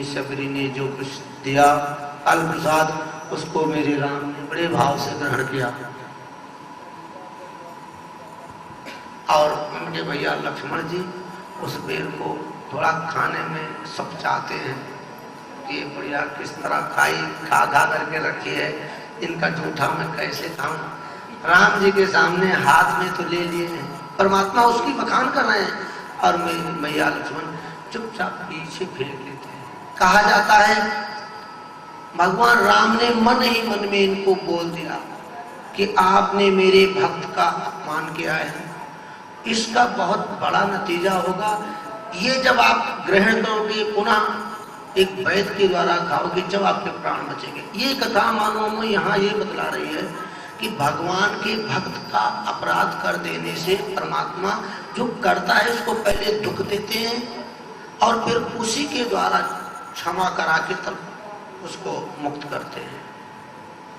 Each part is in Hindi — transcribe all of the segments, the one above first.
शबरी ने जो कुछ दिया काल प्रसाद, उसको मेरे राम ने बड़े भाव से ग्रहण किया। और मेरे भैया लक्ष्मण जी उस बेर को थोड़ा खाने में सब चाहते हैं कि बढ़िया किस तरह खा करके रखी है, इनका जूठा मैं कैसे खाऊं। राम जी के सामने हाथ में तो ले लिए हैं, परमात्मा उसकी बखान कर रहे हैं, और मेरी मैया लक्ष्मण चुपचाप पीछे फेंक लेते हैं। कहा जाता है भगवान राम ने मन ही मन में इनको बोल दिया कि आपने मेरे भक्त का अपमान किया है, इसका बहुत बड़ा नतीजा होगा। ये जब आप ग्रहण करोगे पुनः एक वैद्य के द्वारा खाओगे, जब आपके प्राण बचेंगे। ये कथा मानो में यहाँ ये बतला रही है कि भगवान के भक्त का अपराध कर देने से परमात्मा जो करता है उसको पहले दुख देते हैं और फिर उसी के द्वारा क्षमा करा के तब उसको मुक्त करते हैं।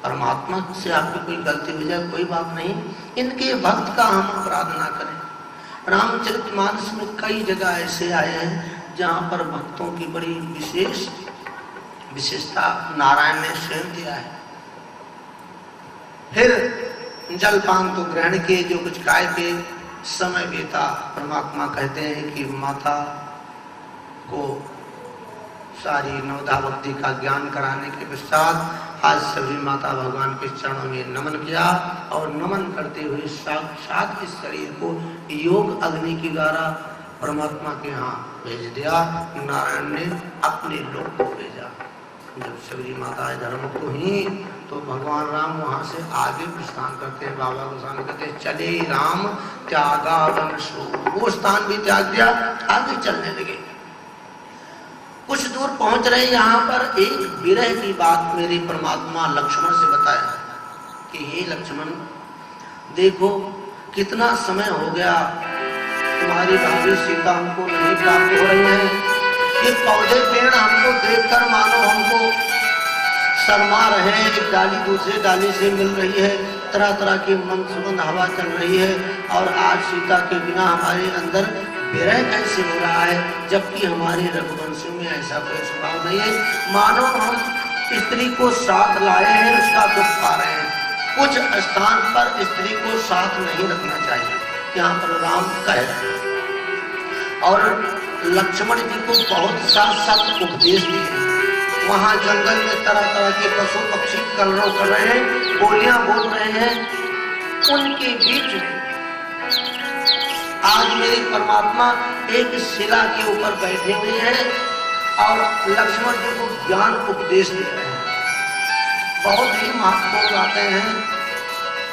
परमात्मा से आपकी कोई गलती हो जाए कोई बात नहीं, इनके भक्त का हम अपराध ना करें। रामचरितमानस में कई जगह ऐसे आए हैं जहाँ पर भक्तों की बड़ी विशेषता नारायण ने स्वयं दिया है। फिर जलपान तो ग्रहण के जो कुछ काय के समय बीता, परमात्मा कहते हैं कि माता को सारी नवधा भक्ति का ज्ञान कराने के पश्चात आज सभी माता भगवान के चरणों में नमन किया, और नमन करते हुए साक्षात इस शरीर को योग अग्नि के द्वारा परमात्मा के यहाँ भेज दिया। नारायण ने अपने लोक को भेजा। जब सभी माताएं धर्म को ही तो भगवान राम वहां से आगे प्रस्थान करते हैं। बाबा गोसाई कहते हैं चले राम त्यागा वंशो, वो स्थान भी त्याग दिया, आगे चलने लगे। कुछ दूर पहुंच रहे, यहाँ पर एक विरह की बात मेरी परमात्मा लक्ष्मण से बताया कि हे लक्ष्मण देखो कितना समय हो गया, तुम्हारी भाभी सीता हमको नहीं प्राप्त हो रही है। ये पौधे पेड़ हमको देखकर मानो हमको शर्मा रहे हैं, एक डाली दूसरे डाली से मिल रही है, तरह तरह की मन सुगंध हवा चल रही है, और आज सीता के बिना हमारे अंदर विरह कैसे हो रहा है, जबकि हमारे रघुवंश में ऐसा कोई स्वभाव नहीं है। मानो हम स्त्री को साथ लाए हैं, उसका दुख पा रहे हैं। कुछ स्थान पर स्त्री को साथ नहीं रखना चाहिए, यहाँ पर राम कहे। और लक्ष्मण जी को बहुत सख्त उपदेश दिए। वहां जंगल में तरह तरह के पशु पक्षी कलरव कर रहे हैं, बोलियां बोल रहे हैं, उनके बीच में आज मेरे परमात्मा एक शिला के ऊपर बैठे हुए हैं और लक्ष्मण जी को ज्ञान उपदेश दे रहे हैं। बहुत ही महत्वपूर्ण बातें हैं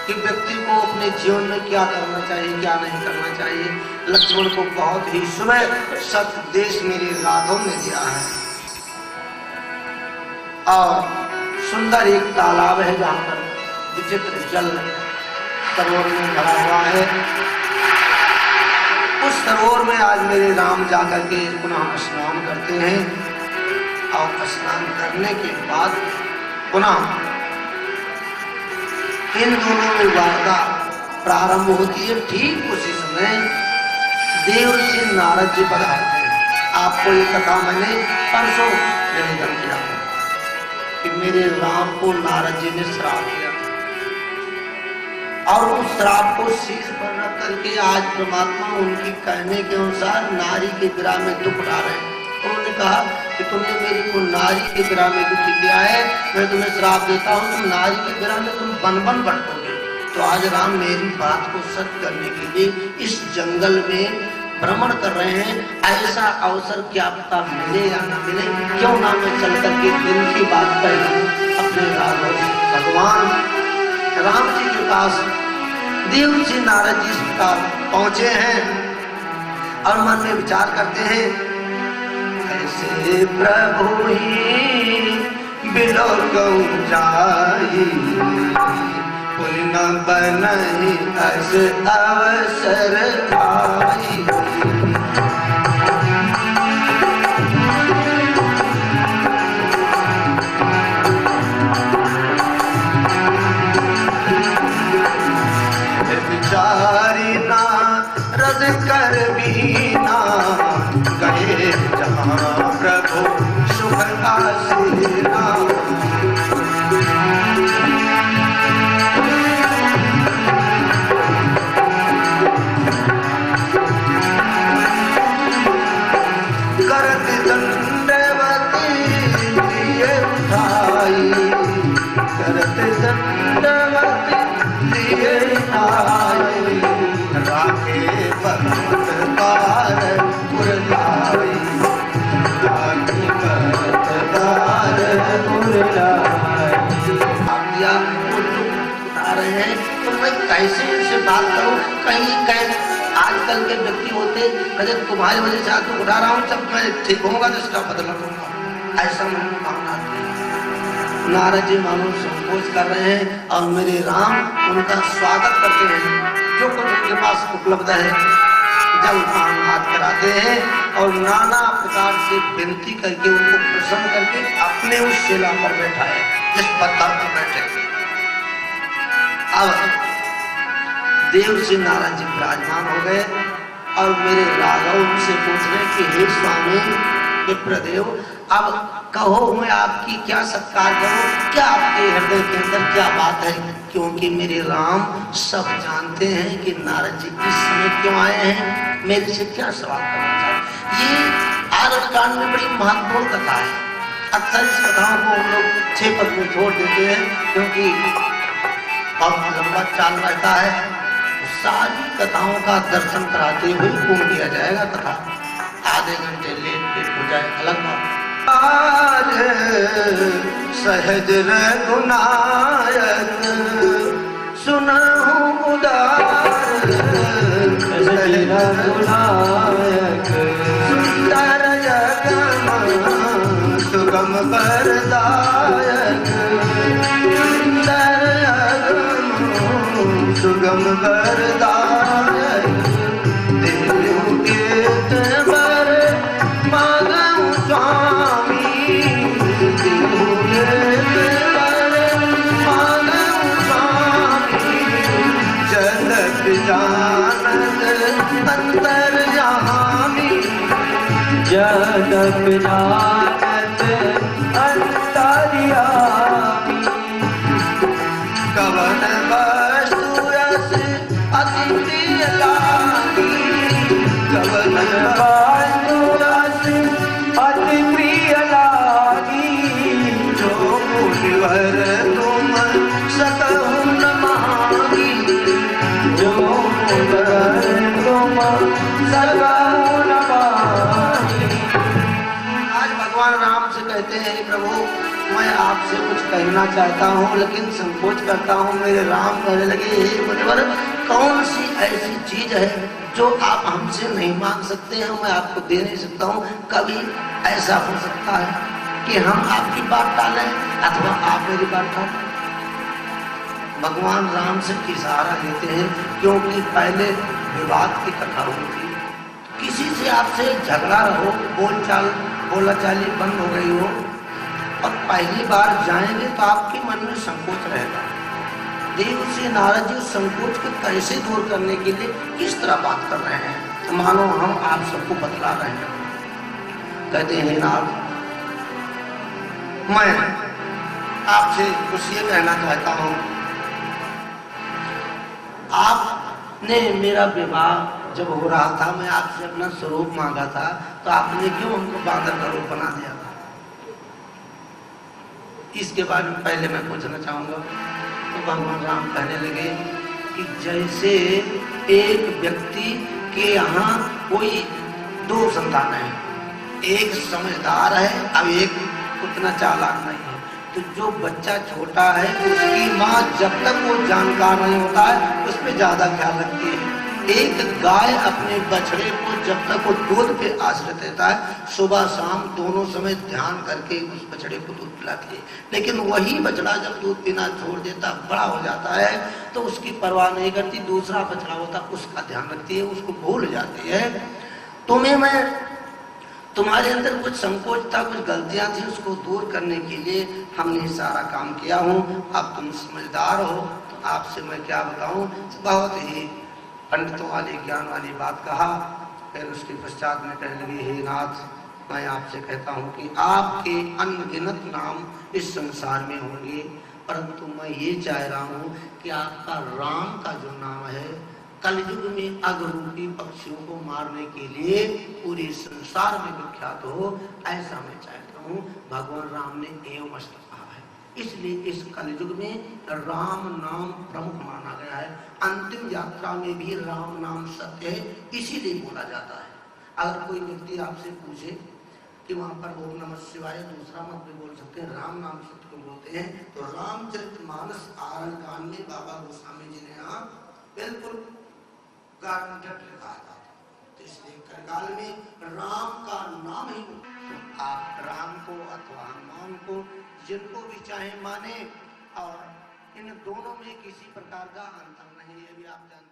कि व्यक्ति को अपने जीवन में क्या करना चाहिए क्या नहीं करना चाहिए। लक्ष्मण को बहुत ही सुबह सत्पदेश मेरे राघव ने दिया है। और सुंदर एक तालाब है जहाँ पर विचित्र जल सरोवर में भरा हुआ है। उस सरोवर में आज मेरे राम जाकर के पुनः स्नान करते हैं, और स्नान करने के बाद पुनः इन दोनों में वार्ता प्रारंभ होती है। ठीक उसी समय देवर्षि नारद जी पधारते हैं। आपको ये कथा मैंने परसों निवेदन किया कि मेरे राम को नारद जी ने श्राप दिया, और उस श्राप को शीश पर रख करके आज परमात्मा उनकी कहने के अनुसार नारी के विरह में दुख उठा रहे हैं। उन्होंने कहा कि तुमने मेरी को नारी के विरह में दुख किया है, मैं तुम्हें श्राप देता हूँ, तुम नारी के विरह में तुम बन बन भटकोगे। तो आज राम मेरी बात को सत्य करने के लिए इस जंगल में भ्रमण कर रहे हैं। ऐसा अवसर क्या पता मिले या न मिले, क्यों ना मैं चल करके दिल की बात करूं अपने राघव भगवान राम जी के पास। देवर्षि नारद जी पहुंचे हैं और मन में विचार करते हैं, ऐसे प्रभु ही बिलो गऊ जाई, कोई न बनई ऐसे अवसर आई। प्रभु सुख आसीना। करत दंडवती लिए उठाई, करत दंडवती लिए उठाई, राखे पर्वत पार पुरलाई, राखे पर्वत पार पुरलाई। आप दिया उठा रहे हैं तो मैं कैसे इनसे बात करूं? कहीं आजकल के व्यक्ति होते कहते तुम्हारी वजह से आके उठा रहा हूँ, जब मैं ठीक होऊंगा तो इसका बदला लूंगा, ऐसा नहीं भावना। नारद जी मानो संकोच कर रहे हैं और मेरे राम उनका स्वागत करते हैं, जो कुछ उनके पास उपलब्ध है जलपान हाथ कराते हैं और नाना प्रकार से विनती करके उनको प्रसन्न करके अपने उस शिला पर बैठाए जिस पत्थर पर बैठे। अब देव से नारायण जी विराजमान हो गए और मेरे राघव उनसे पूछ रहे कि हे स्वामी विप्रदेव, अब कहो मैं आपकी क्या सत्कार करूं, क्या आपके हृदय के अंदर क्या बात है? क्योंकि मेरे राम सब जानते हैं कि नारद जी इस समय क्यों आए हैं, मेरे से क्या सवाल करना चाहते। ये आरत कांड में बड़ी महत्वपूर्ण कथा है। अक्सर इस कथाओं को हम लोग 6 पद में छोड़ देते हैं क्योंकि बहुत लंबा चाल रहता है। सारी कथाओं का दर्शन कराते हुए पूर्ण किया जाएगा। कथा आधे घंटे लेट हो जाए अलग बात। सहज रघुनायक सुनहु उदार, सहज रघुनायक सुंदर जगम सुगम वरदायक, सुंदर जगम सुगम वरदायक, देव केत बर मांगऊ स्वामी, देव केत बर मांगऊ स्वामी, जलत जानत अंतर्यामी, जलत जानत अंतर्यामी, कवन वस्तु रस अति प्रिय लागी, कवन वस्तु रस अति प्रिय लागी, जो मुनिवर तुम सकहु न मांगी, जो मुनिवर तुम सकहु न मांगी। आज भगवान राम से कहते हैं प्रभु मैं आपसे कुछ कहना चाहता हूँ लेकिन संकोच करता हूँ। मेरे राम कहने लगे हे मुनिवर, कौन सी ऐसी चीज है जो आप हमसे नहीं मांग सकते हैं, मैं आपको दे नहीं सकता हूँ। कभी ऐसा हो सकता है कि हम आपकी बात टालें अथवा आप मेरी बात टालें। भगवान राम से इशारा लेते हैं क्योंकि पहले विवाद की कथा होती, किसी से आपसे झगड़ा रहो, बोलाचाली बंद हो गई हो और पहली बार जाएंगे तो आपके मन में संकोच रहेगा। देव से नारद जी संकोच को कैसे दूर करने के लिए किस तरह बात कर रहे हैं, मानो हम आप सबको बतला रहे हैं। कहते हैं नारद, मैं आपसे कुछ ये कहना चाहता हूं, आपने मेरा विवाह जब हो रहा था, मैं आपसे अपना स्वरूप मांगा था तो आपने क्यों हमको बांदर का रूप बना दिया था? इसके बारे में पहले मैं पूछना चाहूंगा। तो भगवान राम कहने लगे कि जैसे एक व्यक्ति के यहाँ कोई 2 संतान है, एक समझदार है अब एक उतना चालाक नहीं है, तो जो बच्चा छोटा है उसकी माँ जब तक वो जानकार नहीं होता है उस पर ज्यादा ख्याल रखती है। एक गाय अपने बछड़े को जब तक वो दूध पे आश्रित रहता है, सुबह शाम दोनों समय ध्यान करके उस बछड़े को दूध पिलाती है। लेकिन वही बछड़ा जब दूध पीना छोड़ देता, बड़ा हो जाता है तो उसकी परवाह नहीं करती, दूसरा बछड़ा होता उसका ध्यान रखती है, उसको भूल जाती है। तुम्हें मैं तुम्हारे अंदर कुछ संकोच था, कुछ गलतियां थी, उसको दूर करने के लिए हमने सारा काम किया हूँ। अब तुम समझदार हो तो आपसे मैं क्या बताऊँ। बहुत ही पंडितों वाली ज्ञान वाली बात कहा। फिर उसके पश्चात में कहने लगे हे नाथ मैं आपसे कहता हूं कि आपके अनगिनत नाम इस संसार में होंगे, परंतु मैं ये चाह रहा हूं कि आपका राम का जो नाम है कलयुग में अगरूपी पक्षियों को मारने के लिए पूरे संसार में विख्यात हो, ऐसा मैं चाहता हूं। भगवान राम ने एवं मस्त कहा है, इसलिए इस कलयुग में राम नाम प्रमुख माना गया है। अंतिम यात्रा में भी राम नाम सत्य है, इसीलिए बोला जाता है। अगर कोई व्यक्ति आपसे पूछे कि वहां पर ओम नमः शिवाय दूसरा मत भी बोल सकते हैं, राम नाम सत्य को बोलते हैं, तो रामचरितमानस आरण कांड में बाबा गोस्वामी जी ने यहाँ बिल्कुल गारंटेड लिखा था। तो इसलिए कलकाल में राम का नाम ही, आप राम को अथवा हनुमान को जिनको भी चाहे माने, और इन दोनों में किसी प्रकार का अंतर नहीं है, ये भी आप जानते हैं।